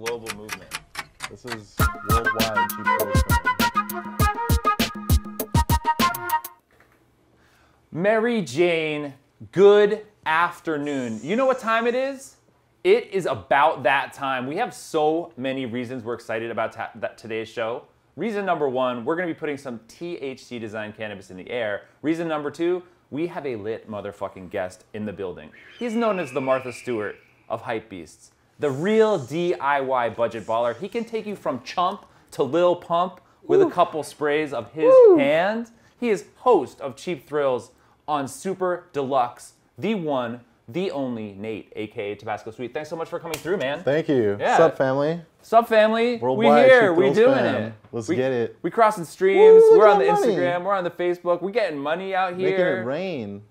global movement. This is worldwide cheap thrills film. Mary Jane, good afternoon. You know what time it is? It is about that time. We have so many reasons we're excited about today's show. Reason number one, we're gonna be putting some THC designed cannabis in the air. Reason number two, we have a lit motherfucking guest in the building. He's known as the Martha Stewart of Hype Beasts. The real DIY budget baller. He can take you from chump to Lil Pump with a couple sprays of his hand. He is host of Cheap Thrills on Super Deluxe, the one, the only Nate, aka Tabasko Sweet. Thanks so much for coming through, man. Thank you. Yeah. Sup, family? Sup, family? Worldwide we here. Cheap We Thrills doing fam. it. Let's get it. We crossing streams. Woo, we're on the look at that money. Instagram. We're on the Facebook. We getting money out here. Making it rain.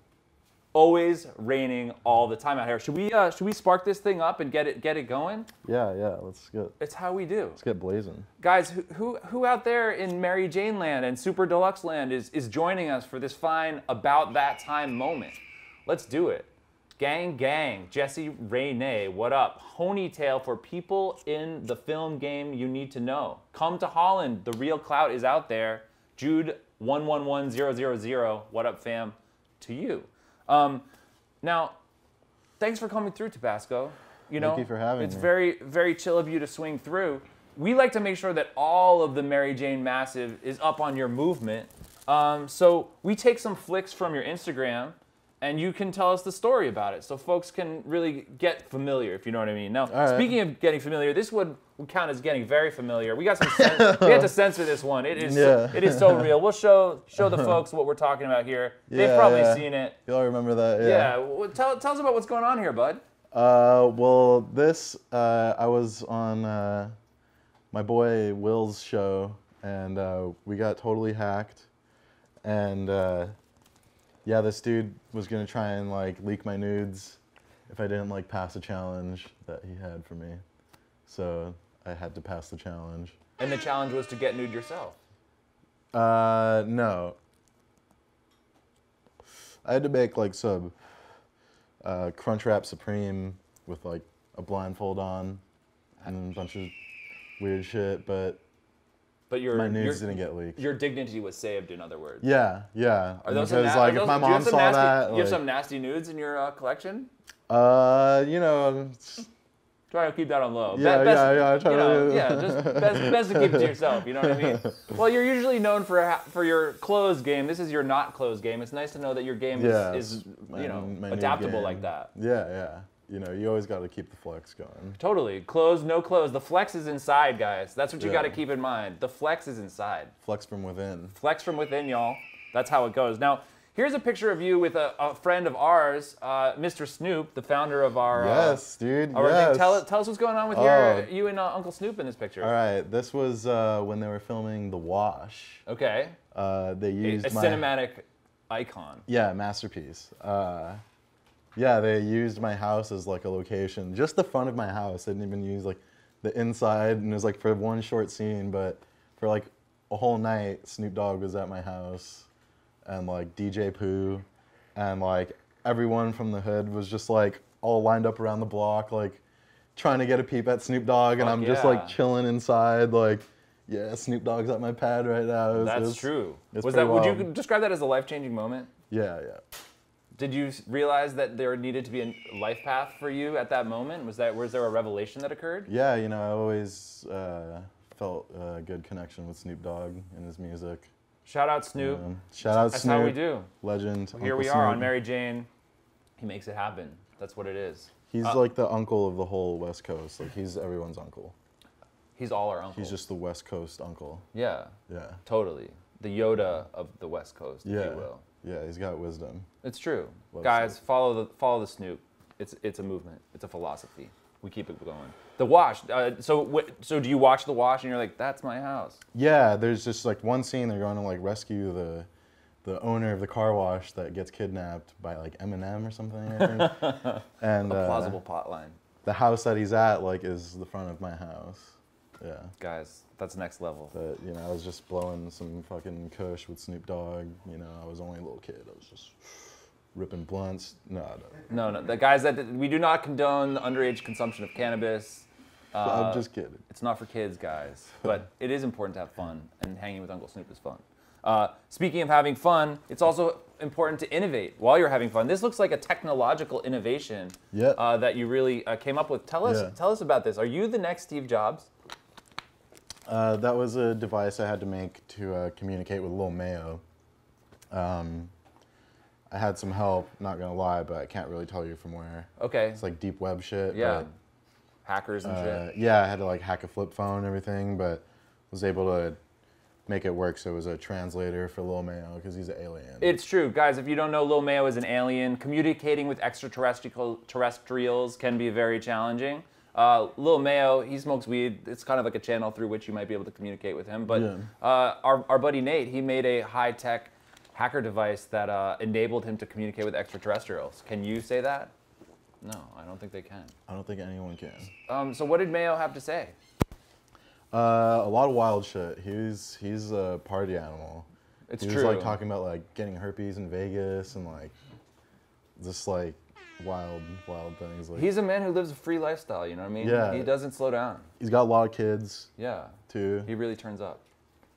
Always raining all the time out here. Should we spark this thing up and get it going? Yeah. Let's get. It's how we do. Let's get blazing. Guys, who out there in Mary Jane land and Super Deluxe land is joining us for this fine about that time moment? Let's do it. Gang, Jesse Rene, what up? Ponytail for people in the film game you need to know. Come to Holland, the real Clout is out there. Jude 111000, what up, fam? To you. Now, thanks for coming through, Tabasko. Thank you for having me. It's very, very chill of you to swing through. We like to make sure that all of the Mary Jane Massive is up on your movement. So we take some flicks from your Instagram, and you can tell us the story about it, so folks can really get familiar, if you know what I mean. Now, speaking of getting familiar, this would count as getting very familiar. We got some. We had to censor this one. It is. It is so real. We'll show the folks what we're talking about here. They've probably seen it. Y'all remember that? Yeah. Well, tell us about what's going on here, bud. Well, this I was on my boy Will's show, and we got totally hacked, and yeah, this dude was gonna try and like leak my nudes if I didn't like pass a challenge that he had for me. So I had to pass the challenge. And the challenge was to get nude yourself. No. I had to make like some Crunchwrap Supreme with like a blindfold on and a bunch of weird shit, but my nudes didn't get leaked. Your dignity was saved, in other words. Yeah. Are those because like if my mom saw that, you have some nasty nudes in your collection? You know. Try to keep that on low. Yeah. I try to. Just best to keep it to yourself. You know what I mean? Well, you're usually known for your clothes game. This is your not clothes game. It's nice to know that your game is my adaptable like that. Yeah. You know, you always got to keep the flex going. Totally. Clothes, no clothes. The flex is inside, guys. That's what you got to keep in mind. The flex is inside. Flex from within. Flex from within, y'all. That's how it goes. Now, here's a picture of you with a friend of ours, Mr. Snoop, the founder of our... Yes, dude, yes. Tell us what's going on with you and Uncle Snoop in this picture. All right, this was when they were filming The Wash. Okay. They used a cinematic icon. Yeah, masterpiece. Yeah, they used my house as like a location. Just the front of my house. They didn't even use like the inside, and it was like for one short scene, but for like a whole night, Snoop Dogg was at my house, and like DJ Pooh, and like everyone from the hood was just like all lined up around the block, like trying to get a peep at Snoop Dogg, and I'm just like chilling inside, like, yeah, Snoop Dogg's at my pad right now. That's true. Would you describe that as a life-changing moment? Yeah. Did you realize that there needed to be a life path for you at that moment? Was there a revelation that occurred? Yeah, you know, I always felt a good connection with Snoop Dogg and his music. Shout out Snoop. Shout out That's Snoop. how we do. Legend. Well, here we are on Mary Jane. He makes it happen. That's what it is. He's like the uncle of the whole West Coast. Like, he's everyone's uncle. He's all our uncle. He's just the West Coast uncle. Yeah. Yeah. Totally. The Yoda of the West Coast, if you will. Yeah, he's got wisdom. It's true. Guys, follow the Snoop. It's a movement. It's a philosophy. We keep it going. The Wash. So do you watch The Wash and you're like, that's my house? Yeah, there's just like one scene they're going to like rescue the owner of the car wash that gets kidnapped by like Eminem or something, I think. And a plausible plotline. The house that he's at like is the front of my house. Yeah. Guys, that's next level. But, you know, I was just blowing some fucking kush with Snoop Dogg. You know, I was only a little kid. I was just ripping blunts. No. The guys, we do not condone the underage consumption of cannabis. I'm just kidding. It's not for kids, guys, but it is important to have fun, and hanging with Uncle Snoop is fun. Speaking of having fun, it's also important to innovate while you're having fun. This looks like a technological innovation that you really came up with. Tell us about this. Are you the next Steve Jobs? That was a device I had to make to communicate with Lil Mayo. I had some help, not gonna lie, but I can't really tell you from where. Okay. It's like deep web shit. Yeah. But, hackers and shit. Yeah, I had to like hack a flip phone and everything, but was able to make it work so it was a translator for Lil Mayo because he's an alien. It's true. Guys, if you don't know, Lil Mayo is an alien. Communicating with extraterrestrials can be very challenging. Lil Mayo, he smokes weed. It's kind of like a channel through which you might be able to communicate with him. But our buddy Nate, he made a high-tech hacker device that enabled him to communicate with extraterrestrials. Can you say that? No, I don't think they can. I don't think anyone can. So what did Mayo have to say? A lot of wild shit. He's a party animal. It's he true. was like talking about like getting herpes in Vegas and like just like wild things. Like, he's a man who lives a free lifestyle, you know what I mean? Yeah. He doesn't slow down. He's got a lot of kids. Yeah. Too. He really turns up.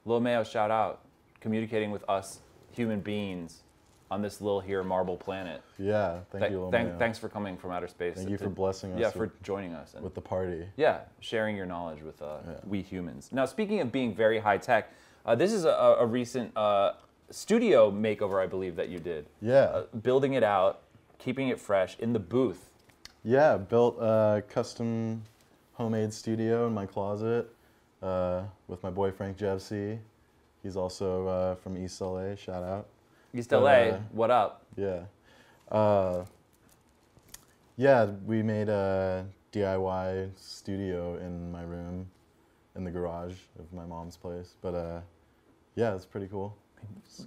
Lil Mayo, shout out. Communicating with us human beings on this little here marble planet. Yeah, thank you, Lil Mayo. Thanks for coming from outer space. Thank you for blessing us. Yeah, for joining us. With the party. Yeah, sharing your knowledge with we humans. Now, speaking of being very high tech, this is a recent studio makeover, I believe, that you did. Yeah. Building it out, keeping it fresh in the booth. Yeah, built a custom homemade studio in my closet with my boy Frank Jevsey. He's also from East LA, shout out. East LA, what up? Yeah. Yeah, we made a DIY studio in my room, in the garage of my mom's place. But yeah, it's pretty cool.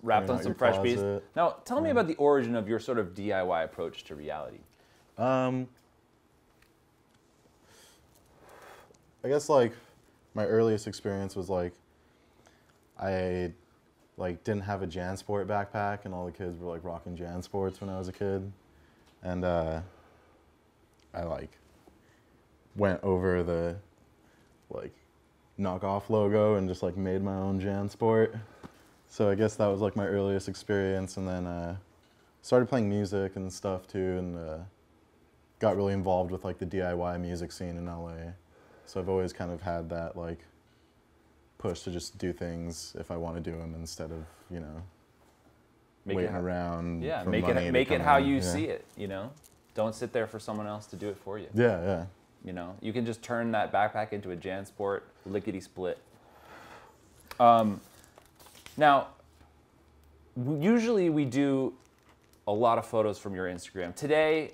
Wrapped on some fresh beats. Now, tell me about the origin of your sort of DIY approach to reality. I guess like my earliest experience was like I didn't have a JanSport backpack, and all the kids were like rocking JanSports when I was a kid, and I like went over the like knockoff logo and just like made my own JanSport. So I guess that was like my earliest experience, and then started playing music and stuff too, and got really involved with like the DIY music scene in LA. So I've always kind of had that like push to just do things if I want to do them instead of, you know, waiting around. Yeah, for make money it how you see it, you know? Don't sit there for someone else to do it for you. Yeah, yeah. You know, you can just turn that backpack into a JanSport lickety split. Now, usually we do a lot of photos from your Instagram. Today,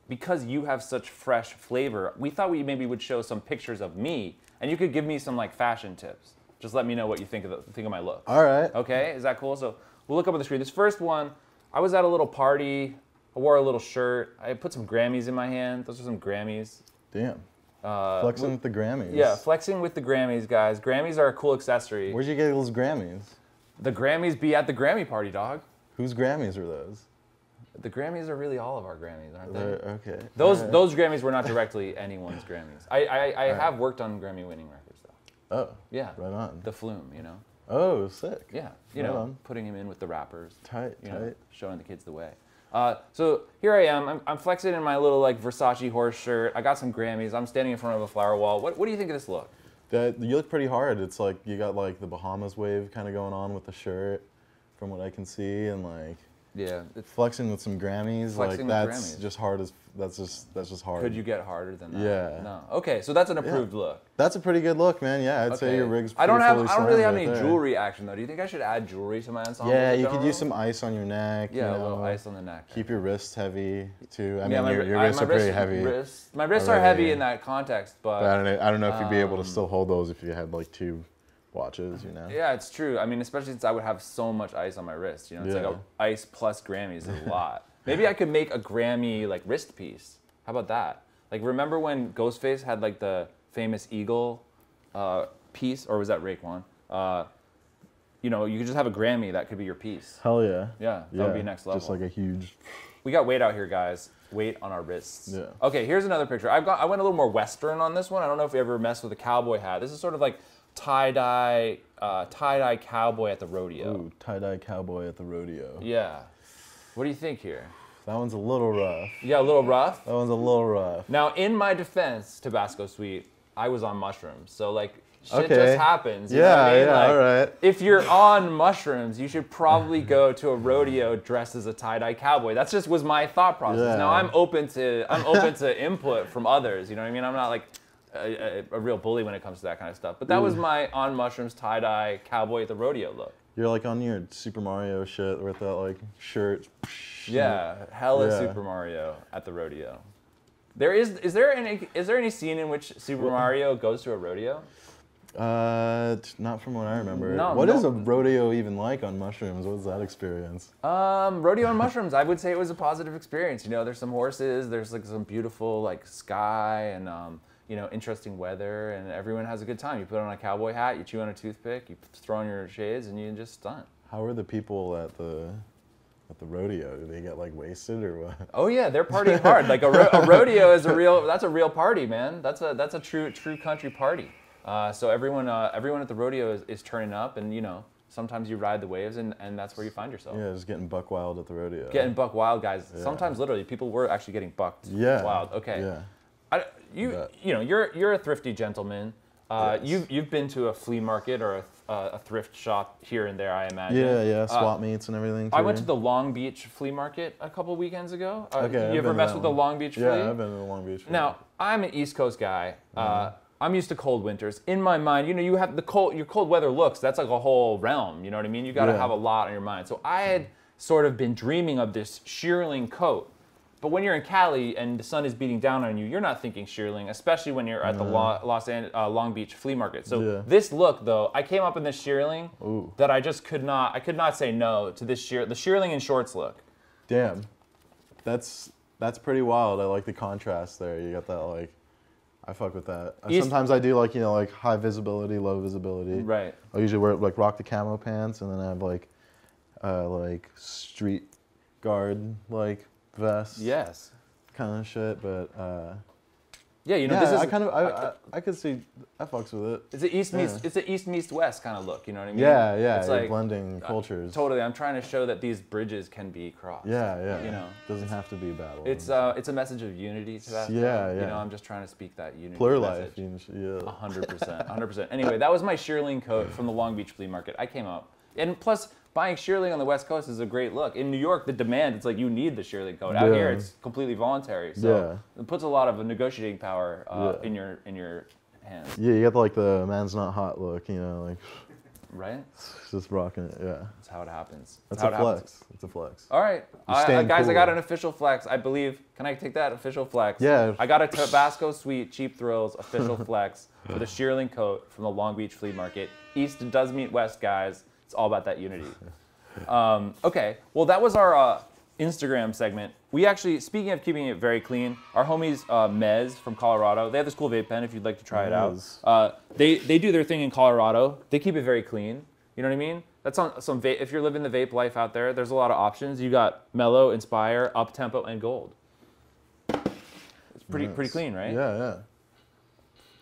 because you have such fresh flavor, we thought we maybe would show some pictures of me, and you could give me some like fashion tips. Just let me know what you think of my look. All right. Okay, is that cool? So we'll look up on the screen. This first one, I was at a little party. I wore a little shirt. I put some Grammys in my hand. Those are some Grammys. Damn. Flexing with the Grammys. Yeah, flexing with the Grammys, guys. Grammys are a cool accessory. Where'd you get those Grammys? The Grammys be at the Grammy party, dog. Whose Grammys are those? The Grammys are really all of our Grammys, aren't they? Okay. Those Grammys were not directly anyone's Grammys. I have worked on Grammy-winning records, though. Oh. Yeah. Right on. The Flume, you know. Oh, sick. Yeah. You Right know, on. putting him in with the rappers. Tight, you know, tight. showing the kids the way. So here I am. I'm flexing in my little like Versace horse shirt. I got some Grammys. I'm standing in front of a flower wall. What do you think of this look? You look pretty hard. It's like you got like the Bahamas wave kind of going on with the shirt, from what I can see, and like yeah, it's flexing with some Grammys. Flexing Like with that's Grammys. just hard as that's just hard. Could you get harder than that? Yeah. No. Okay, so that's an approved look. That's a pretty good look, man. Yeah, I'd say your rig's I don't pretty fully really have slammed any right there. jewelry action though. Do you think I should add jewelry to my ensemble? Yeah, you look could general? use some ice on your neck. Yeah, you a little know, ice on the neck. Keep your wrists heavy too. I Yeah, mean, your wrists are pretty heavy. My wrists are heavy in that context, but I don't know if you'd be able to still hold those if you had like two watches, you know. yeah, it's true. I mean, especially since I would have so much ice on my wrist. You know, it's like a ice plus Grammys is a lot. Maybe I could make a Grammy like wrist piece. How about that? Like, remember when Ghostface had like the famous eagle piece, or was that Raekwon? You know, you could just have a Grammy that could be your piece. Hell yeah. Yeah, that would be next level. Just like a huge. We got weight out here, guys. Weight on our wrists. Yeah. Okay, here's another picture. I went a little more Western on this one. I don't know if you ever messed with a cowboy hat. This is sort of like tie-dye cowboy at the rodeo. Ooh, tie-dye cowboy at the rodeo. Yeah. What do you think here? That one's a little rough. Yeah, a little rough? That one's a little rough. Now, in my defense, Tabasco Sweet, I was on mushrooms. So, like, shit Okay. just happens. You know what I mean? Yeah, Like, all right. if you're on mushrooms, you should probably go to a rodeo dressed as a tie-dye cowboy. That's just was my thought process. Yeah. Now, I'm open to input from others. You know what I mean? I'm not like a real bully when it comes to that kind of stuff. But that was my on mushrooms tie-dye cowboy at the rodeo look. You're like on your Super Mario shit with that like shirt. Yeah, hella Yeah. Super Mario at the rodeo. Is there any scene in which Super Mario goes to a rodeo? Not from what I remember. No, What no. is a rodeo even like on mushrooms? What's that experience? Rodeo on mushrooms, I would say it was a positive experience. You know, there's some horses, there's like some beautiful like sky and you know, interesting weather, and everyone has a good time. You put on a cowboy hat, you chew on a toothpick, you throw on your shades, and you just stunt. How are the people at the rodeo? Do they get like wasted or what? Oh yeah, they're partying hard. Like a rodeo is that's a real party, man. That's a true country party. So everyone at the rodeo is turning up, and you know, sometimes you ride the waves, and that's where you find yourself. Yeah, just getting buck wild at the rodeo. Getting buck wild, guys. Yeah. Sometimes literally people were actually getting bucked Yeah. wild. Okay. Yeah. You know, you're a thrifty gentleman. Yes. You've been to a flea market or a thrift shop here and there, I imagine. Yeah, swap meets and everything. I too. went to the Long Beach flea market a couple weekends ago. Okay, You I've ever been to messed that with the one. Long Beach flea? Yeah, I've been to the Long Beach. Now, I'm an East Coast guy. I'm used to cold winters. In my mind, you know, you have your cold weather looks. That's like a whole realm. You know what I mean? You got to Yeah. have a lot on your mind. So I had sort of been dreaming of this shearling coat. But when you're in Cali and the sun is beating down on you, you're not thinking shearling, especially when you're at the Long Beach flea market. So Yeah. this look, though, I came up in this shearling Ooh. that I just could not say no to this the shearling in shorts look. Damn, that's pretty wild. I like the contrast there. You got that like, I fuck with that. Sometimes I do like, you know, like high visibility, low visibility. Right. I usually wear like rock the camo pants, and then I have like street guard like vest. Yes. Kind of shit, but Yeah, you know, yeah, this is I could see I fucks with it. it's an East meets West kind of look. You know what I mean? Yeah, yeah. It's You're like blending cultures. Totally. I'm trying to show that these bridges can be crossed. Yeah, yeah. You know, doesn't have to be a battle. it's a message of unity to that. Yeah, You yeah. know, I'm just trying to speak that unity. plur message. life. Yeah. 100%. 100%. Anyway, that was my shearling coat from the Long Beach flea market. I came up, and plus buying shearling on the West Coast is a great look. In New York, the demand, it's like you need the shearling coat. Out Yeah. here, it's completely voluntary. So it puts a lot of negotiating power in your hands. Yeah, you got like the man's not hot look, you know, like Right? just rocking it. Yeah, That's how it happens. that's how a it happens. flex. It's a flex. All right, staying guys, I cool. got an official flex. I believe. Can I take that official flex? Yeah. I got a Tabasco Sweet Cheap Thrills official flex with a shearling coat from the Long Beach flea market. East does meet West, guys. It's all about that unity. Okay, well that was our Instagram segment. We actually, speaking of keeping it very clean, our homies Mez from Colorado, they have this cool vape pen if you'd like to try it out. They do their thing in Colorado. They keep it very clean. You know what I mean? That's on some vape. If you're living the vape life out there, there's a lot of options. You got Mellow, Inspire, Up Tempo, and Gold. It's pretty clean, right? Yeah, yeah.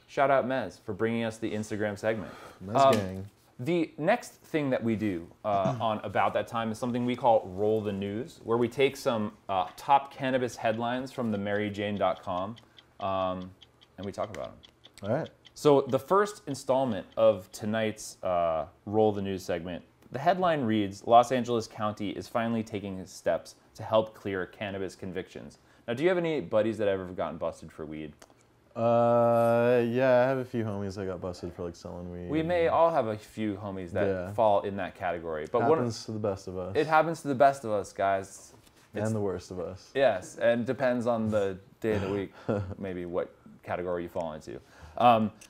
Shout out Mez for bringing us the Instagram segment. Mez gang. The next thing that we do on About That Time is something we call Roll the News, where we take some top cannabis headlines from themaryjane.com and we talk about them. All right. So the first installment of tonight's Roll the News segment, the headline reads, Los Angeles County is finally taking steps to help clear cannabis convictions. Now, do you have any buddies that have ever gotten busted for weed? Yeah, I have a few homies that got busted for like selling weed. We may all have a few homies that fall in that category. But happens to the best of us. It happens to the best of us, guys. And the worst of us. Yes, and depends on the day of the week, maybe what category you fall into.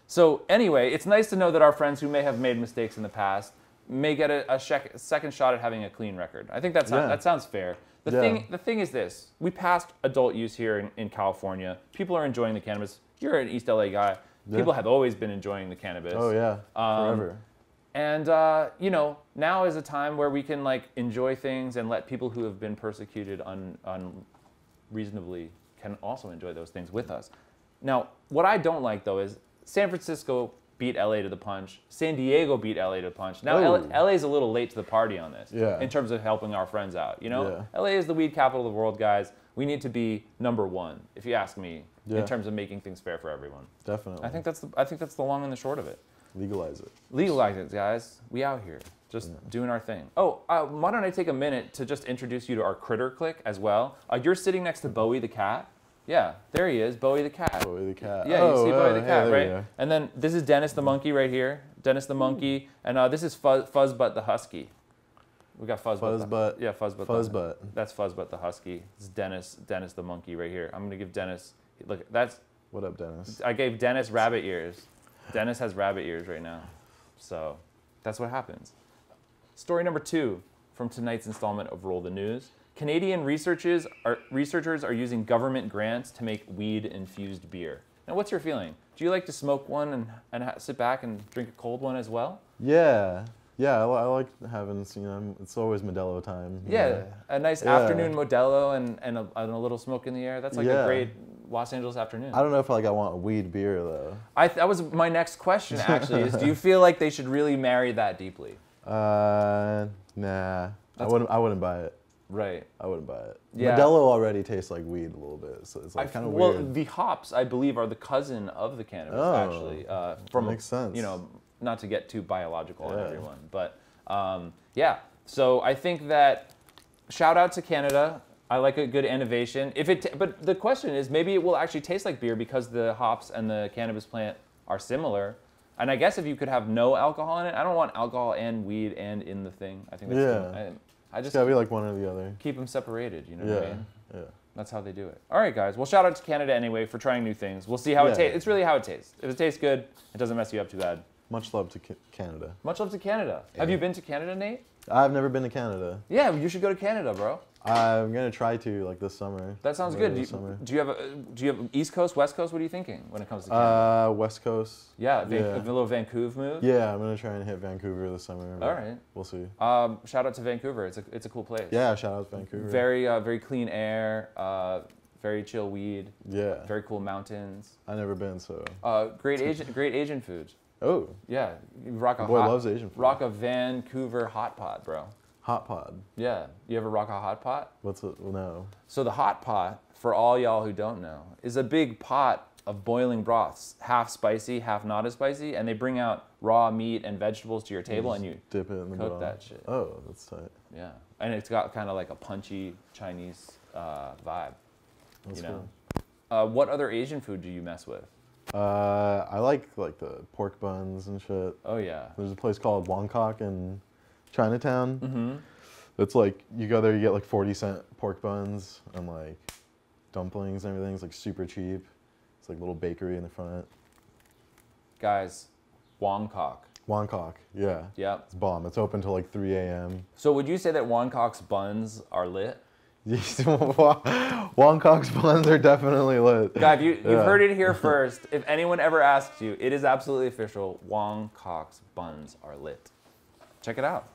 So anyway, it's nice to know that our friends who may have made mistakes in the past may get a second shot at having a clean record. I think that sounds fair. The thing is this: we passed adult use here in California. People are enjoying the cannabis. You're an East LA guy. People have always been enjoying the cannabis. Oh yeah, forever. And you know, now is a time where we can like enjoy things and let people who have been persecuted unreasonably can also enjoy those things with us. Now, what I don't like though is San Francisco beat LA to the punch. San Diego beat LA to the punch. Now LA is a little late to the party on this in terms of helping our friends out. You know, LA is the weed capital of the world, guys. We need to be #1, if you ask me, in terms of making things fair for everyone. Definitely. I think that's the long and the short of it. Legalize it. Legalize it, guys. We out here, just doing our thing. Oh, why don't I take a minute to just introduce you to our critter clique as well? You're sitting next to Bowie the cat. Yeah, there he is, Bowie the cat. Bowie the cat. Yeah, you see Bowie the cat, hey, right? And then this is Dennis the monkey right here. Dennis the monkey, and this is Fuzzbutt the husky. We got Fuzzbutt. Yeah, Fuzzbutt. Fuzzbutt. That's Fuzzbutt the husky. This is Dennis the monkey right here. I'm gonna give Dennis. Look, that's. What up, Dennis? I gave Dennis rabbit ears. Dennis has rabbit ears right now, so that's what happens. Story number 2 from tonight's installment of Roll the News. Canadian researchers are using government grants to make weed-infused beer. Now, what's your feeling? Do you like to smoke one and sit back and drink a cold one as well? Yeah. Yeah, I like having, you know, it's always Modelo time. Yeah, a nice afternoon Modelo and a little smoke in the air. That's like a great Los Angeles afternoon. I don't know if I want a weed beer, though. That was my next question, actually, is do you feel like they should really marry that deeply? Nah. I wouldn't buy it. Right. I wouldn't buy it. Yeah. Modelo already tastes like weed a little bit, so it's like kind of weird. Well, the hops, I believe, are the cousin of the cannabis, actually. Makes sense. You know, not to get too biological on everyone, but yeah. So I think that shout out to Canada. I like a good innovation. But the question is, maybe it will actually taste like beer because the hops and the cannabis plant are similar. And I guess if you could have no alcohol in it, I don't want alcohol and weed and in the thing. I think that's I just it's gotta be like one or the other. Keep them separated. You know what I mean? Yeah. That's how they do it. All right, guys. Well, shout out to Canada anyway for trying new things. We'll see how it tastes. It's really how it tastes. If it tastes good, it doesn't mess you up too bad. Much love to Canada. Much love to Canada. Yeah. Have you been to Canada, Nate? I've never been to Canada. Yeah, you should go to Canada, bro. I'm gonna try to like this summer. That sounds good. Do you have East Coast, West Coast? What are you thinking when it comes to Canada? West Coast. Yeah, a little Vancouver move. Yeah, I'm gonna try and hit Vancouver this summer. All right, we'll see. Shout out to Vancouver. It's a cool place. Yeah, shout out to Vancouver. Very clean air. Very chill weed. Yeah. Very cool mountains. I've never been, so. Great Asian food. Oh. Yeah, rock a boy loves Asian food. Rock a Vancouver hot pot, bro. Hot pot. Yeah. You ever rock a hot pot? What's it? No. So the hot pot, for all y'all who don't know, is a big pot of boiling broths, half spicy, half not as spicy, and they bring out raw meat and vegetables to your table, and you dip it in the cook that shit. Oh, that's tight. Yeah, and it's got kind of like a punchy Chinese vibe. That's cool. What other Asian food do you mess with? I like the pork buns and shit. Oh yeah. There's a place called Wongkok in Chinatown. Mm-hmm. It's like you go there, you get like 40-cent pork buns and like dumplings and everything. It's like super cheap. It's like a little bakery in the front. Guys, Wongkok. Wongkok, yeah. Yep. It's bomb. It's open till like 3 a.m. So would you say that Wongkok's buns are lit? Wongkok's buns are definitely lit. Guys, you've heard it here first. If anyone ever asks you, it is absolutely official. Wongkok's buns are lit. Check it out.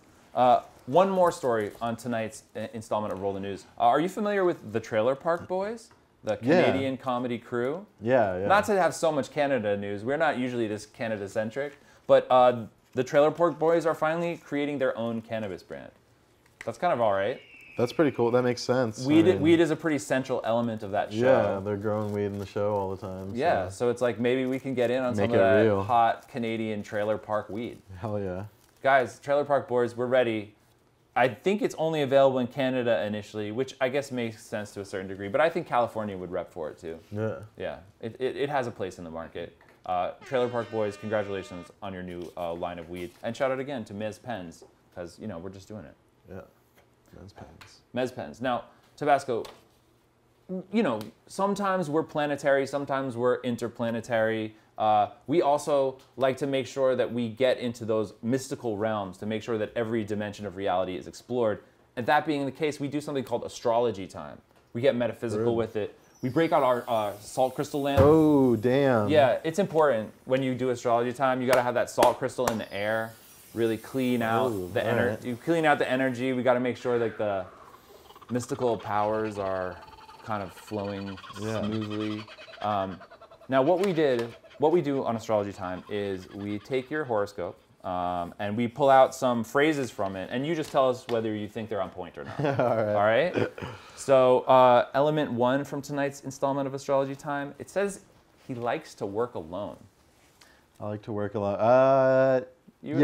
One more story on tonight's installment of Roll the News. Are you familiar with the Trailer Park Boys? The Canadian comedy crew? Yeah. Not to have so much Canada news. We're not usually this Canada-centric. But the Trailer Park Boys are finally creating their own cannabis brand. That's kind of all right. That's pretty cool. That makes sense. Weed is a pretty central element of that show. Yeah, they're growing weed in the show all the time. So. Yeah, so it's like maybe we can get in on some of that hot Canadian trailer park weed. Hell yeah. Guys, Trailer Park Boys, we're ready. I think it's only available in Canada initially, which I guess makes sense to a certain degree, but I think California would rep for it too. Yeah. Yeah, it has a place in the market. Trailer Park Boys, congratulations on your new line of weed. And shout out again to Mez Pens, because, you know, we're just doing it. Yeah. Mez Pens. Mez Pens. Now, Tabasco, you know, sometimes we're planetary, sometimes we're interplanetary. We also like to make sure that we get into those mystical realms to make sure that every dimension of reality is explored. And that being the case, we do something called astrology time. We get metaphysical with it. We break out our salt crystal lamp. Oh, damn. Yeah, it's important when you do astrology time. You got to have that salt crystal in the air. really clean out the energy. right. You clean out the energy. We got to make sure like the mystical powers are kind of flowing smoothly. Now, what we do on Astrology Time is we take your horoscope and we pull out some phrases from it, and you just tell us whether you think they're on point or not. All right. So, element 1 from tonight's installment of Astrology Time, it says he likes to work alone. I like to work a lot. You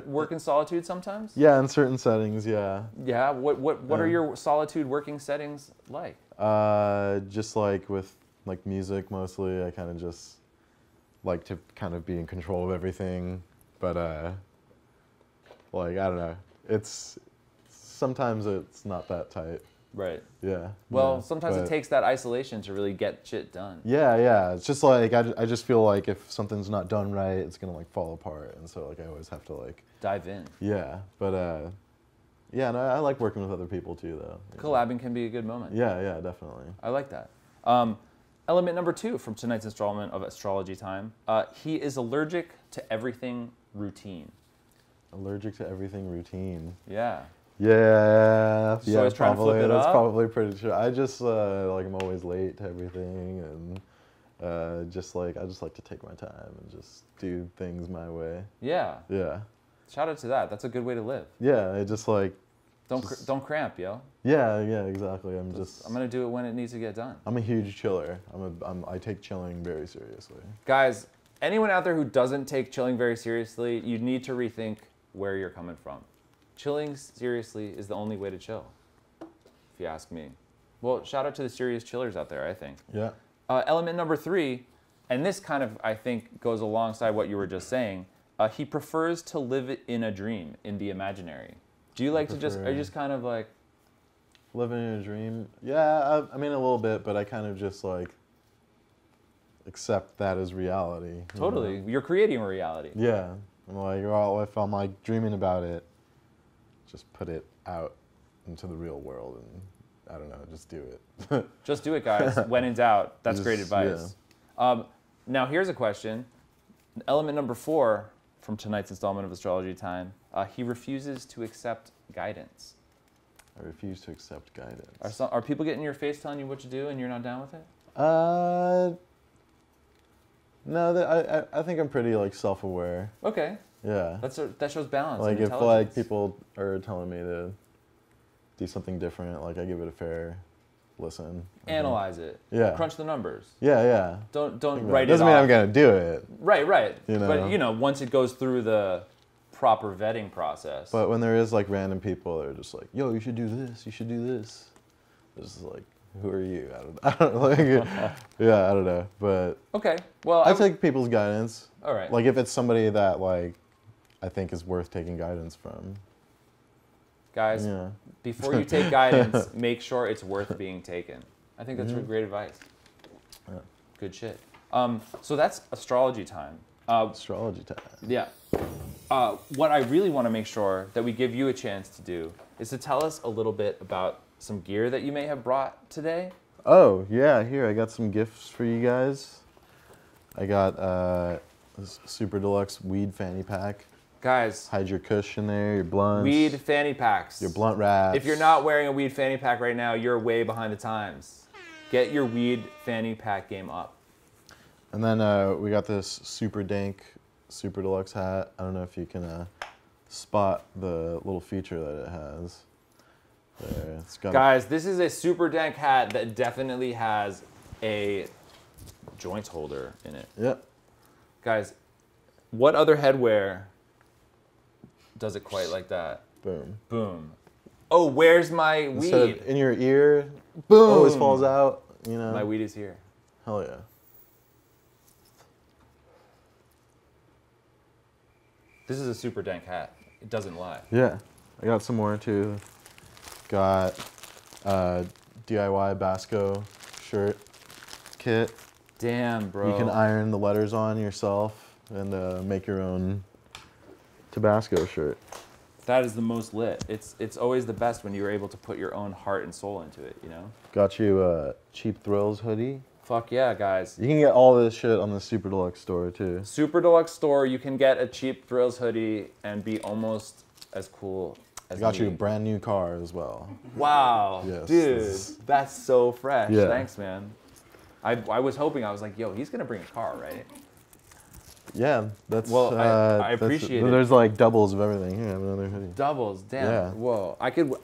work in solitude sometimes? Yeah, in certain settings, yeah. Yeah. What are your solitude working settings like? Just like with like music mostly, I kind of just like to kind of be in control of everything. But like I don't know, sometimes it's not that tight. Right. Yeah. Well, yeah, sometimes it takes that isolation to really get shit done. Yeah. It's just like I just feel like if something's not done right, it's gonna like fall apart, and so like I always have to like dive in. Yeah, but yeah, no, I like working with other people too, though. Collabing can be a good moment. Yeah, definitely. I like that. Element number 2 from tonight's installment of Astrology Time. He is allergic to everything routine. Allergic to everything routine. Yeah. Yeah. So he's trying to flip it that's up? probably pretty true. I just like I'm always late to everything, and I just like to take my time and just do things my way. Yeah. Yeah. Shout out to that. That's a good way to live. Yeah, I just like. Don't cramp, yo. Yeah, exactly. I'm gonna do it when it needs to get done. I'm a huge chiller. I take chilling very seriously. Guys, anyone out there who doesn't take chilling very seriously, you need to rethink where you're coming from. Chilling seriously is the only way to chill, if you ask me. Well, shout out to the serious chillers out there, I think. Yeah. Element number 3, and this kind of, I think, goes alongside what you were just saying. He prefers to live in a dream, in the imaginary. Do you like are you just kind of like... Living in a dream? Yeah, I mean a little bit, but I kind of just like accept that as reality. Totally. You're creating a reality. Yeah. I'm like, well, if I'm like dreaming about it, just put it out into the real world and I don't know, just do it. Just do it, guys. When in doubt. That's great advice. Yeah. Now here's a question. Element number 4 from tonight's installment of Astrology Time. He refuses to accept guidance. I refuse to accept guidance. Are people getting in your face telling you what to do and you're not down with it? No, I think I'm pretty like self-aware. Okay. Yeah. That shows balance. Like and if like people are telling me to do something different, like I give it a fair listen. Analyze it. Yeah. Crunch the numbers. Yeah. Don't write it doesn't off. mean I'm gonna do it. Right. You know? But you know, once it goes through the proper vetting process. But when there is like random people that are just like, yo, you should do this, you should do this. It's like, who are you? I don't like, yeah, I don't know. But okay, well, I take people's guidance. All right. Like if it's somebody that like I think is worth taking guidance from. Guys, before you take guidance, make sure it's worth being taken. I think that's great advice. Yeah. Good shit. So that's Astrology Time. Astrology Time. Yeah. What I really want to make sure that we give you a chance to do is to tell us a little bit about some gear that you may have brought today. Oh, yeah, here, I got some gifts for you guys. I got this super deluxe weed fanny pack. Guys. Hide your kush in there, your blunts. Weed fanny packs. Your blunt wraps. If you're not wearing a weed fanny pack right now, you're way behind the times. Get your weed fanny pack game up. And then we got this super dank, super deluxe hat. I don't know if you can spot the little feature that it has. There. It's got Guys, this is a super dank hat that definitely has a joint holder in it. Yep. Guys, what other headwear does it quite like that? Boom. Boom. Oh, where's my weed? Instead of in your ear, boom, always falls out, you know. My weed is here. Hell yeah. This is a super dank hat. It doesn't lie. Yeah. I got some more too. Got DIY Tabasko shirt kit. Damn, bro. You can iron the letters on yourself and make your own Tabasko shirt. That is the most lit. It's always the best when you're able to put your own heart and soul into it, you know? Got you a Cheap Thrills hoodie. Fuck yeah, guys. You can get all this shit on the Super Deluxe store too. Super Deluxe store, you can get a cheap Thrills hoodie and be almost as cool as I got me. you a brand new car as well. Wow, Yes, dude, this is- that's so fresh. Yeah. Thanks, man. I was hoping, I was like, yo, he's gonna bring a car, right? Yeah, that's. Well, I that's- appreciate it. There's like doubles of everything. Here, I have another hoodie. Doubles, damn. Yeah. Whoa, I could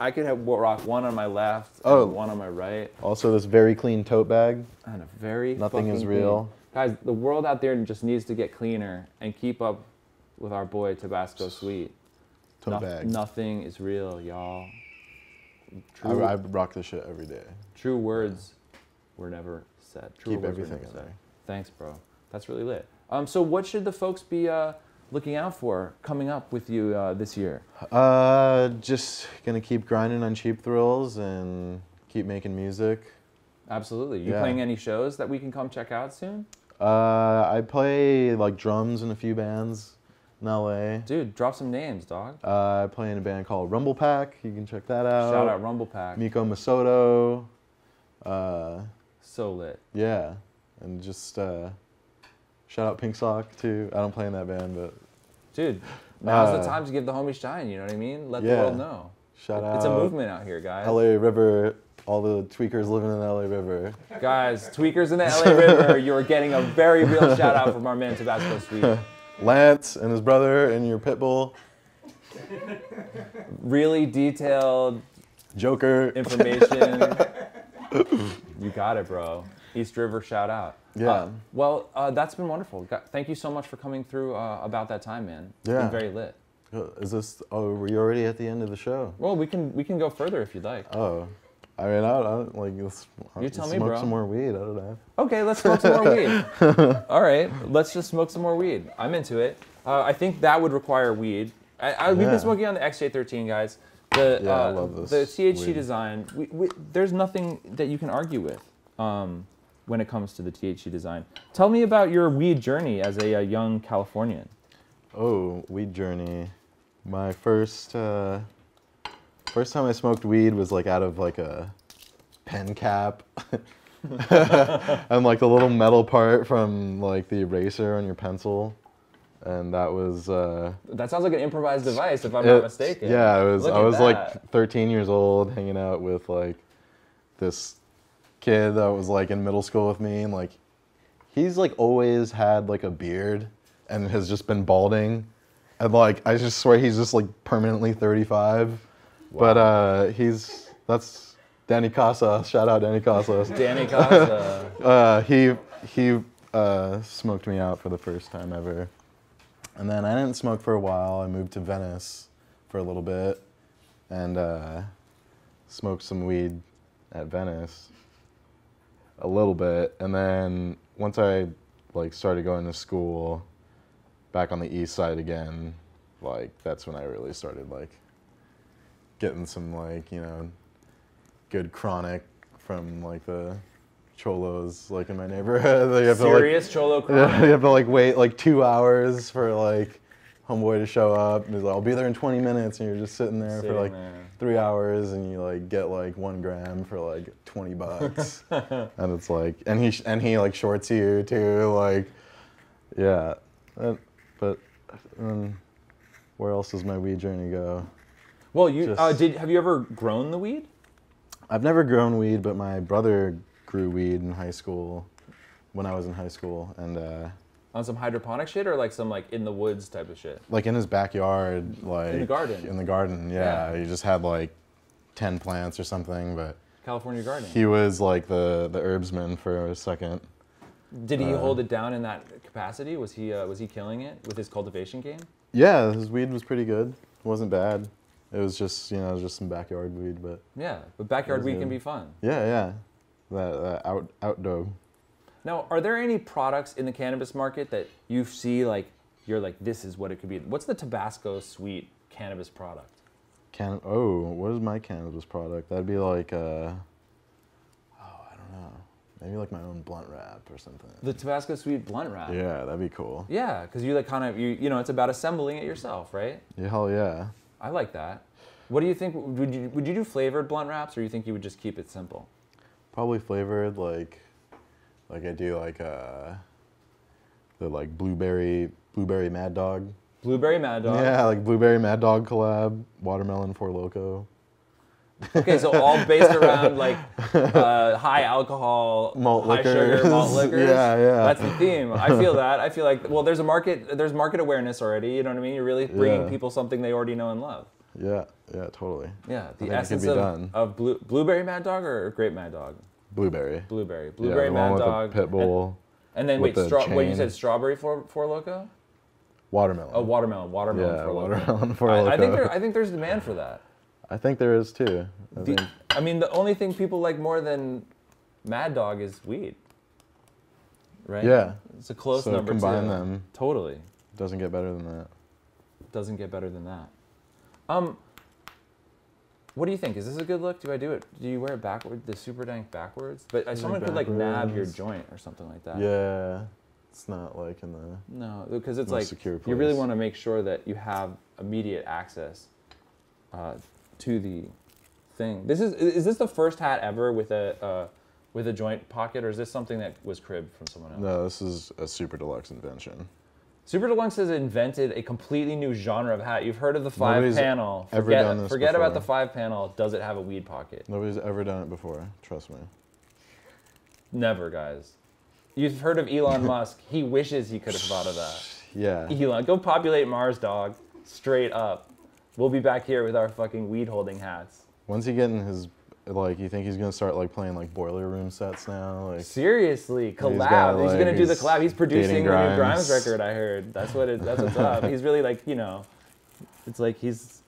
rock one on my left Oh. and one on my right. Also, this very clean tote bag. And a very Nothing is fucking real. clean. Guys, the world out there just needs to get cleaner and keep up with our boy Tabasco Sweet. Tote bag. Nothing is real, y'all. I rock this shit every day. True words were never said. True Keep words were everything never in said. there. Thanks, bro. That's really lit. So what should the folks be looking out for coming up with you this year? Just gonna keep grinding on Cheap Thrills and keep making music. Absolutely. You Yeah. playing any shows that we can come check out soon? I play like drums in a few bands in LA. Dude, drop some names, dog. I play in a band called Rumble Pack. You can check that out. Shout out Rumble Pack. Miko Masoto. So lit. Yeah, and just shout out Pink Sock too. I don't play in that band, but Dude, now's the time to give the homies shine, you know what I mean? Let the yeah. world know. shout out. It's a movement out here, guys. LA River, all the tweakers living in the LA River. Guys, tweakers in the LA River, you're getting a very real shout out from our man Tabasco Sweet. Lance and his brother and your pit bull. Really detailed Joker. information. You got it, bro. East River shout out. Yeah. Well, that's been wonderful. Thank you so much for coming through about that time, man. It's Yeah. been very lit. Is this? Oh, were you already at the end of the show? Well, we can go further if you'd like. Oh, I mean, I don't like. Let's, You tell me, smoke bro. some more weed. I don't know. Okay, let's smoke some more weed. All right, let's just smoke some more weed. I'm into it. I think that would require weed. We've Yeah. been smoking on the XJ13, guys. The Yeah, I love this the THC weed. design. There's nothing that you can argue with when it comes to the THC design. Tell me about your weed journey as a young Californian. Oh, weed journey. My first time I smoked weed was like out of like a pen cap, and like the little metal part from like the eraser on your pencil, and that was. That sounds like an improvised device, if I'm not mistaken. Yeah, it was. Look I at was that. like 13 years old, hanging out with like this kid that was like in middle school with me, and like he's like always had like a beard and has just been balding, and like I just swear he's just like permanently 35. Wow. But that's Danny Casa. Shout out Danny Casa. Danny Casa. He smoked me out for the first time ever. And then I didn't smoke for a while. I moved to Venice for a little bit and smoked some weed at Venice a little bit. And then once I like started going to school back on the east side again, like that's when I really started like getting some like, you know, good chronic from like the cholos like in my neighborhood. They have Serious cholo to, like, chronic? you have to like wait like 2 hours for like homeboy to show up, and he's like, I'll be there in 20 minutes, and you're just sitting there for like 3 hours, and you like get like 1 gram for like $20, and it's like, and he like shorts you too, like, yeah, but where else does my weed journey go? Well, you Just- have you ever grown the weed? I've never grown weed, but my brother grew weed in high school, when I was in high school, and On some hydroponic shit or like some like in the woods type of shit? like in his backyard, like In the garden? In the garden, yeah. Yeah. He just had like 10 plants or something, but California gardening. he was like the herbsman for a second. Did he hold it down in that capacity? Was he killing it with his cultivation game? Yeah, his weed was pretty good. It wasn't bad. It was just, you know, it was just some backyard weed, but Yeah, but backyard That was weed can good. be fun. yeah. That outdoor. Now, are there any products in the cannabis market that you see like you're like this is what it could be? What's the Tabasco Sweet cannabis product? What is my cannabis product? That'd be like I don't know. Maybe like my own blunt wrap or something. The Tabasco Sweet blunt wrap. Yeah, that'd be cool. Yeah, because you like kind of you know it's about assembling it yourself, right? Yeah, hell yeah. I like that. What do you think? Would you do flavored blunt wraps, or you think you would just keep it simple? Probably flavored, like Like I do like the like blueberry Mad Dog. Blueberry Mad Dog. Yeah, like blueberry Mad Dog collab, watermelon Four Loko. Okay, so all based around like high alcohol, Malt high liquors. sugar malt liquors. Yeah, yeah. That's the theme. I feel that. I feel like, well, there's market awareness already. You know what I mean? You're really bringing people something they already know and love. Yeah, yeah, totally. Yeah, the I think essence it could be done. of blueberry Mad Dog or grape Mad Dog. Blueberry. Blueberry Yeah, the Mad one with Dog. the pit bull. And then with wait, the what you chain. said? Strawberry Four Loko? Watermelon. Oh, watermelon. Yeah, Four Loko. watermelon Four Loko. I think there's demand for that. I think there is too. I mean, the only thing people like more than Mad Dog is weed, right? Yeah. It's a close So number combine too. them. Totally. Doesn't get better than that. Doesn't get better than that. What do you think? Is this a good look? Do I do it? Do you wear it backward, the super dank backwards? But someone could like nab your joint or something like that. Yeah. It's not like in the No, because it's most like secure you really place. want to make sure that you have immediate access to the thing. Is this the first hat ever with a joint pocket, or is this something that was cribbed from someone else? No, this is a super deluxe invention. Super Deluxe has invented a completely new genre of hat. You've heard of the Nobody's 5-panel. ever done this Forget about before. the 5-panel. Does it have a weed pocket? Nobody's ever done it before. Trust me. Never, guys. You've heard of Elon Musk. He wishes he could have thought of that. Yeah. Elon, go populate Mars, dog. Straight up. We'll be back here with our fucking weed holding hats. Once you get in his, like, you think he's gonna start like playing like Boiler Room sets now? Like, Seriously, collab. got, He's like, gonna do the he's collab. He's producing dating the new Grimes. Grimes record. I heard. That's what's up. He's really like, you know, it's like he's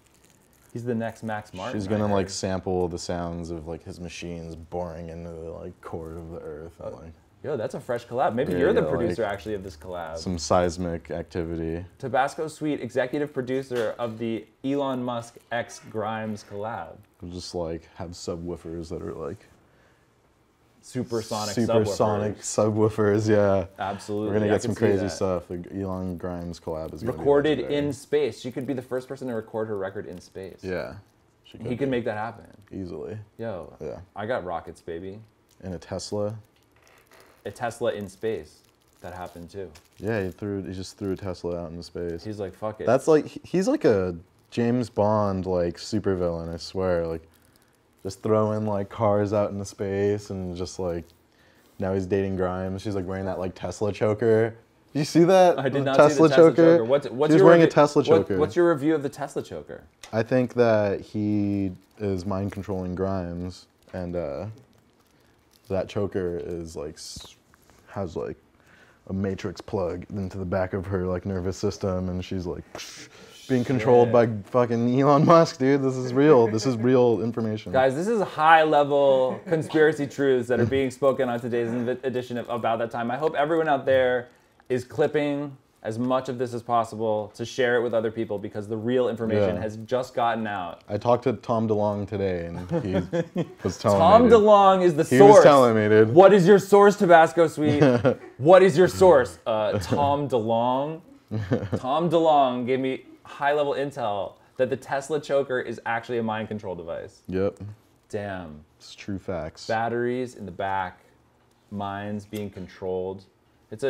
the next Max Martin. she's gonna like sample the sounds of like his machines boring into the like core of the earth. And, like, Yo, that's a fresh collab. Maybe Yeah, you're the yeah, producer like, actually of this collab. some seismic activity. Tabasco Sweet, executive producer of the Elon Musk X Grimes collab. We'll just like have subwoofers that are like Supersonic supersonic subwoofers. Yeah. Absolutely. We're gonna I get can some see crazy that. stuff. The Elon Grimes collab is gonna Recorded be legendary. in space. She could be the first person to record her record in space. Yeah. He could make that happen. easily. Yo, Yeah. I got rockets, baby. In a Tesla. A Tesla in space. That happened too. Yeah, he just threw a Tesla out into space. He's like, fuck it. That's like he's like a James Bond like supervillain, I swear. Like just throwing like cars out into space and just like now he's dating Grimes. She's like wearing that like Tesla choker. Did you see that? I did not Tesla see the Tesla choker. What's She's your wearing a review- Tesla choker. What's your review of the Tesla choker? I think that he is mind controlling Grimes, and that choker is like has like a matrix plug into the back of her like nervous system, and she's like being controlled by fucking Elon Musk, dude. This is real. This is real information. Guys, this is high level conspiracy truths that are being spoken on today's edition of About That Time. I hope everyone out there is clipping as much of this as possible to share it with other people, because the real information Yeah. has just gotten out. I talked to Tom DeLonge today, and he was telling Tom me. dude. DeLonge is the He source. was telling me, dude. What is your source, Tabasco Sweet? What is your source? Tom DeLonge. Tom DeLonge gave me high-level intel that the Tesla choker is actually a mind control device. Yep, Damn. it's true facts. Batteries in the back, minds being controlled. It's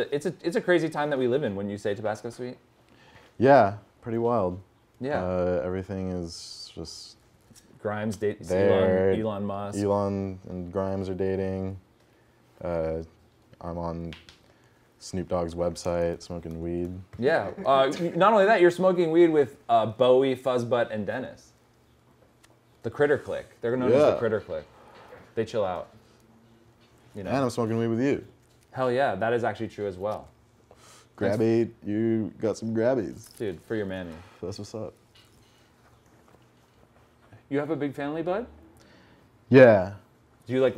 a crazy time that we live in, when you say, Tabasco Sweet. Yeah, pretty wild. Yeah. Everything is just Grimes dates there. Elon Musk. Elon and Grimes are dating. I'm on Snoop Dogg's website smoking weed. Yeah. Not only that, you're smoking weed with Bowie, Fuzzbutt, and Dennis. The Critter Click. They're known as the Yeah. Critter Click. They chill out. You know. And I'm smoking weed with you. Hell yeah, that is actually true as well. Grabby, you got some grabbies. Dude, for your Manny. That's what's up. You have a big family, bud? Yeah. Do you like?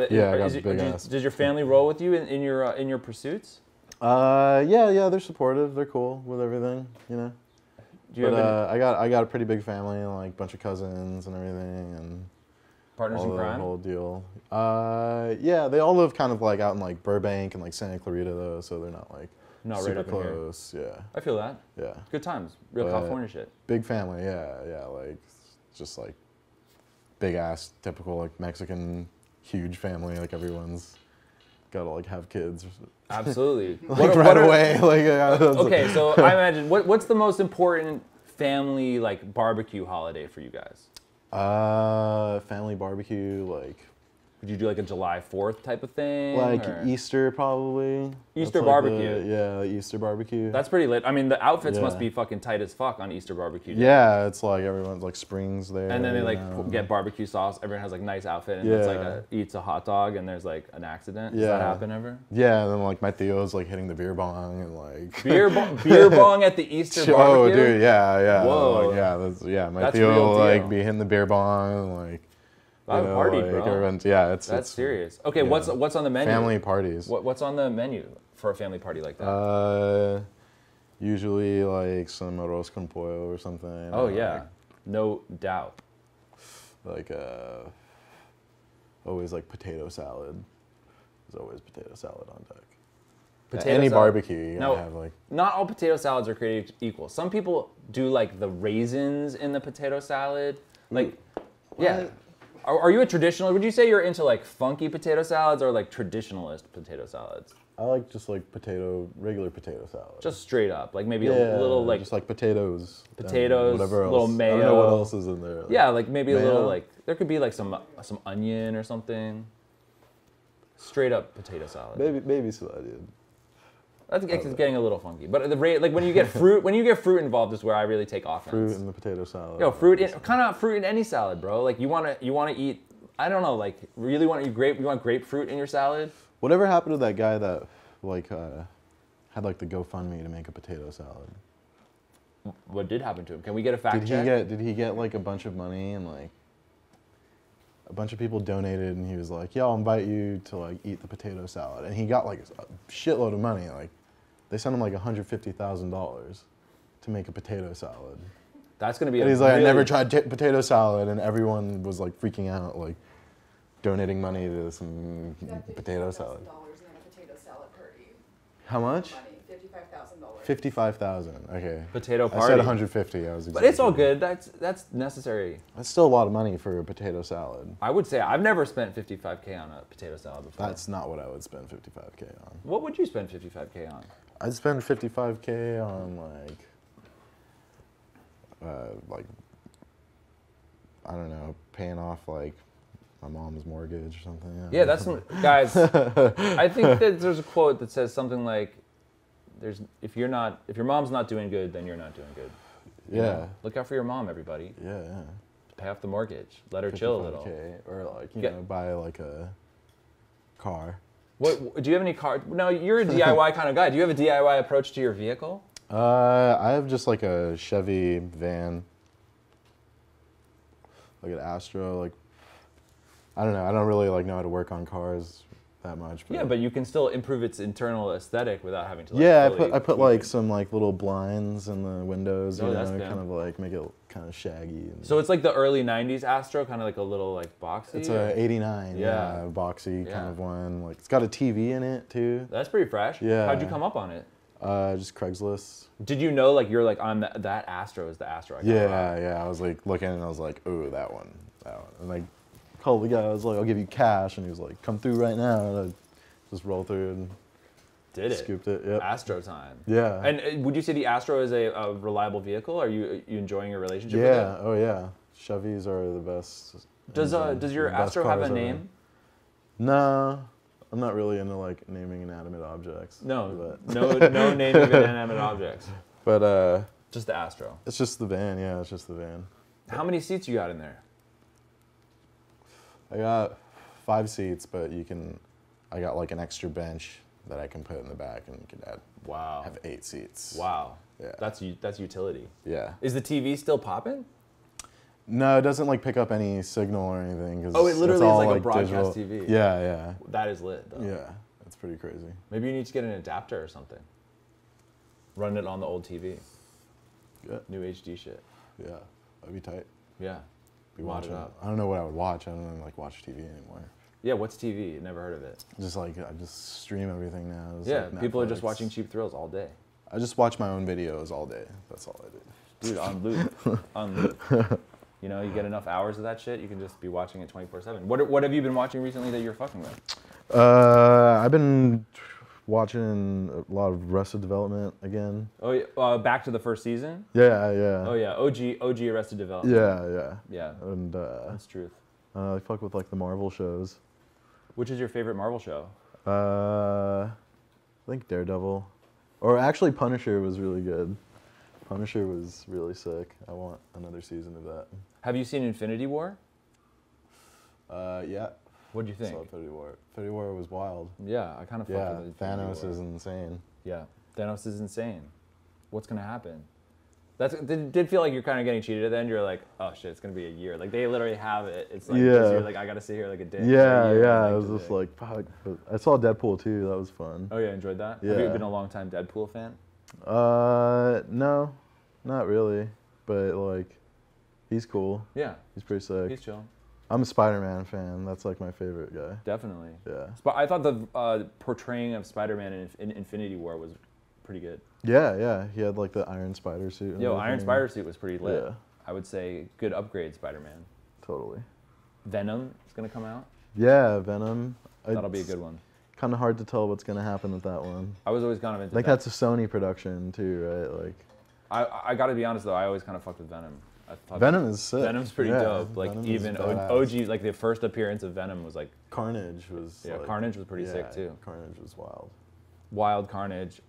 Yeah, I got a big ass. Does your family roll with you in your pursuits? Yeah, they're supportive. They're cool with everything, you know. Do you have any I got a pretty big family, like a bunch of cousins and everything, and partners in all the crime? whole deal. Yeah, they all live kind of like out in like Burbank and like Santa Clarita though, so they're not like Not right super up in here. close. Yeah, I feel that. yeah. Good times. Real But- California shit. Big family, yeah, like just like big ass, typical like Mexican, huge family, like everyone's gotta like have kids. Absolutely. Like right away. Like okay, so I imagine what's the most important family like barbecue holiday for you guys? Family barbecue, like. Would you do like a July 4th type of thing? Like or? Easter, probably. Easter That's barbecue. Like yeah, Easter barbecue. That's pretty lit. I mean, the outfits Yeah. must be fucking tight as fuck on Easter barbecue day. Yeah, it's like everyone's like springs there. And then they like know. get barbecue sauce. Everyone has like nice outfit, and Yeah. it's like eats a hot dog, and there's like an accident. Does Yeah. that happen ever? Yeah, and then like my Theo's like hitting the beer bong and like Beer bong at the Easter barbecue. Oh, dude, yeah. Whoa. Like, my That's Theo real will like deal. be hitting the beer bong and like. I've partied, bro. Everyone's, yeah, it's serious. Okay, yeah. what's on the menu? Family parties. What's on the menu for a family party like that? Usually like some arroz con pollo or something. Oh or, yeah, no doubt. Like always like potato salad. There's always potato salad on deck. Potato Any salad. barbecue, you gotta have like. Not all potato salads are created equal. Some people do like the raisins in the potato salad. Like, yeah. Are you a traditional? Would you say you're into like funky potato salads or like traditionalist potato salads? I like just like regular potato salad. Just straight up, like maybe yeah, a little like just like potatoes. and potatoes, whatever else. little mayo. I don't know what else is in there. Like, yeah, like maybe mayo? a little like there could be like some onion or something. Straight up potato salad. Maybe salad, dude. That's getting a little funky, but like when you get fruit, involved is where I really take offense. Fruit in the potato salad. Yo, kind of fruit in any salad, bro. Like you wanna eat. I don't know, like really want you want grapefruit in your salad? Whatever happened to that guy that like had like the GoFundMe to make a potato salad? What did happen to him? Can we get a fact check? Did he get like a bunch of money and like a bunch of people donated and he was like, yeah, I'll invite you to like eat the potato salad, and he got like a shitload of money. Like they sent him like $150,000 to make a potato salad. That's gonna be. And he's like, I never tried potato salad, and everyone was like freaking out, like donating money to some potato salad. $55,000 in a potato salad party. How much? Money, $55,000. 55,000. Okay. Potato I party. said 150. I was. But it's all exaggerating. good. That's necessary. That's still a lot of money for a potato salad. I would say I've never spent 55K on a potato salad before. That's not what I would spend 55K on. What would you spend 55K on? I'd spend 55K on like I don't know, paying off like my mom's mortgage or something. Yeah, that's guys. I think that there's a quote that says something like, if your mom's not doing good, then you're not doing good. You Yeah. know? Look out for your mom, everybody. Yeah. Pay off the mortgage. Let her chill a little. 55K, or like you know, buy like a car. What do you have any car? No, you're a DIY kind of guy. Do you have a DIY approach to your vehicle? I have just like a Chevy van, like an Astro. Like I don't know. I don't really like know how to work on cars that much. Yeah, but you can still improve its internal aesthetic without having to. Like, yeah, fully I put like some like little blinds in the windows. Oh, You that's know, good. kind of like make it kind of shaggy. And So it's like the early '90s Astro, kind of like a little like boxy. it's a '89, Yeah. boxy Yeah. kind of one. Like it's got a TV in it too. That's pretty fresh. Yeah. How'd you come up on it? Just Craigslist. Did you know like you're like on that Astro is the Astro? I gotta rock. Yeah. I was like looking and I was like, ooh, that one. And like called the guy. I was like, I'll give you cash, and he was like, come through right now. And I just rolled through and Did it? scooped it. Yep. Astro time. Yeah. And would you say the Astro is a reliable vehicle? Are you enjoying your relationship with Yeah. it? Oh yeah. Chevys are the best. Does your the best Astro have a cars ever. name? No, I'm not really into like naming inanimate objects. No, But, no name of inanimate objects. but Just the Astro. it's just the van. Yeah, it's just the van. How many seats you got in there? I got 5 seats, but I got like an extra bench that I can put in the back, and you can Wow. have 8 seats. Wow. Yeah. That's utility. Yeah. Is the TV still popping? No, it doesn't like pick up any signal or anything. Cause Oh, it literally it's all, is like a broadcast digital. TV. Yeah. That is lit though. Yeah. That's pretty crazy. Maybe you need to get an adapter or something. Run it on the old TV. Yeah. New HD shit. Yeah. That'd be tight. Yeah. Be Wad it watching. up. I don't know what I would watch. I don't even like watch TV anymore. Yeah, what's TV? Never heard of it. Just like I just stream everything now. It's Yeah, like people are just Netflix. watching cheap thrills all day. I just watch my own videos all day. That's all I do. Dude, on loop. On loop. You know, you get enough hours of that shit, you can just be watching it 24/7. What have you been watching recently that you're fucking with? I've been watching a lot of Arrested Development again. Oh, yeah, back to the first season? Yeah, yeah. Oh yeah, OG Arrested Development. Yeah, yeah. Yeah, And that's truth. I fuck with like the Marvel shows. Which is your favorite Marvel show? I think Daredevil. Or actually Punisher was really good. Punisher was really sick. I want another season of that. Have you seen Infinity War? Yeah. What'd you think? Saw Infinity War. Infinity War was wild. Yeah, I kind of fucked Yeah, with Infinity Thanos War. is insane. Yeah, Thanos is insane. What's gonna happen? Did feel like you're kind of getting cheated at the end. You're like, oh shit, it's gonna be a year. Like they literally have it. It's like, Yeah. you're like, I gotta sit here like a day. Yeah, yeah. I Like, was just like, fuck. But I saw Deadpool too. That was fun. oh yeah, enjoyed that. Have you Yeah. been a long time Deadpool fan? No, not really. But like, he's cool. Yeah, He's pretty sick. he's chill. I'm a Spider-Man fan. That's like my favorite guy. Definitely. Yeah. I thought the portraying of Spider-Man in Infinity War was pretty good. Yeah, yeah. He had like the Iron Spider suit. and Yo, Iron everything. Spider suit was pretty lit. Yeah. I would say good upgrade Spider-Man. Totally. Venom is gonna come out. Yeah, Venom. That'll be a good one. Kind of hard to tell what's gonna happen with that one. I was always kind of into Like that. that's a Sony production too, right? Like I gotta be honest though, I always kind of fucked with Venom. I thought Venom is sick. Venom's pretty Yeah, dope. Like Venom is even badass. OG, like the first appearance of Venom was like Carnage was. Yeah, like- Carnage was pretty sick, yeah, too. Carnage was wild. Wild Carnage,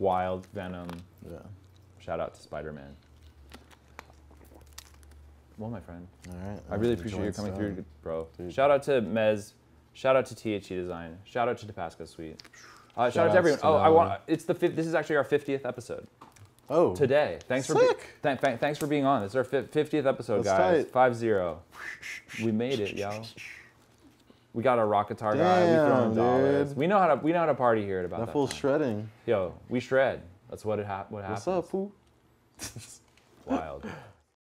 Wild Venom. Yeah. Shout out to Spider-Man. Well, my friend, All right. I really appreciate you coming through. through, bro. Dude. Shout out to Mez. Shout out to THE Design. Shout out to Tabasko Suite. Shout out to everyone. to Oh, I Noah. want. It's the this is actually our 50th episode Oh. today. Thanks for Sick. thanks for being on. This is our 50th episode, That's guys. tight. 50. We made it, yo. We got our rock guitar guy. We throwing Damn, dollars. dude. We know how to party here at about That that fool's time. shredding. Yo, we shred. That's what happens. What's up, fool? Wild.